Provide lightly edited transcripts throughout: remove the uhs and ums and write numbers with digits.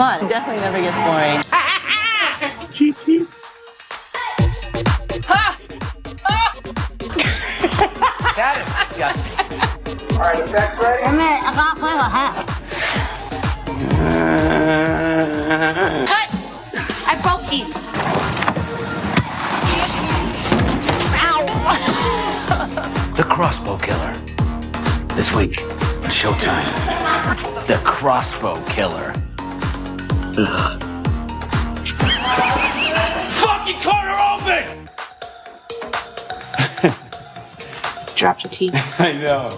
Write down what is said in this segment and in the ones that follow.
fun. It definitely never gets boring. Cheep, cheep. That is disgusting. All right, effects ready? I got one and a half. Cut! I broke you. The Crossbow Killer. This week on Showtime. The Crossbow Killer. Ugh. Fucking cut her open! Dropped your teeth. I know.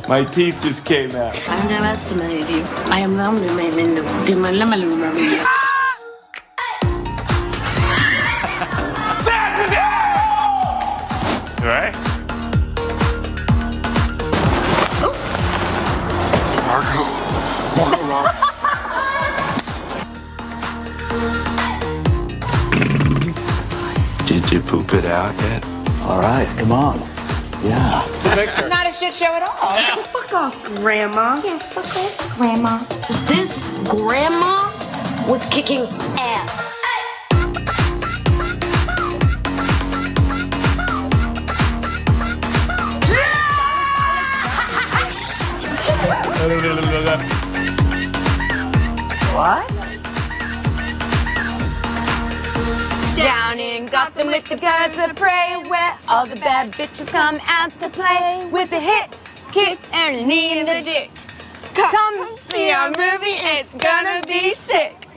My teeth just came out. I underestimated you. I am underestimating you. Right? Margot. Did you poop it out yet? All right, come on. Yeah. Victor. Not a shit show at all. Yeah. Fuck off, Grandma. Yeah, fuck off, Grandma. This grandma was kicking ass. What? Down in Gotham with the birds of prey, where all the bad bitches come out to play with a hit, kick, and a knee in the dick. Come see our movie, it's gonna be sick.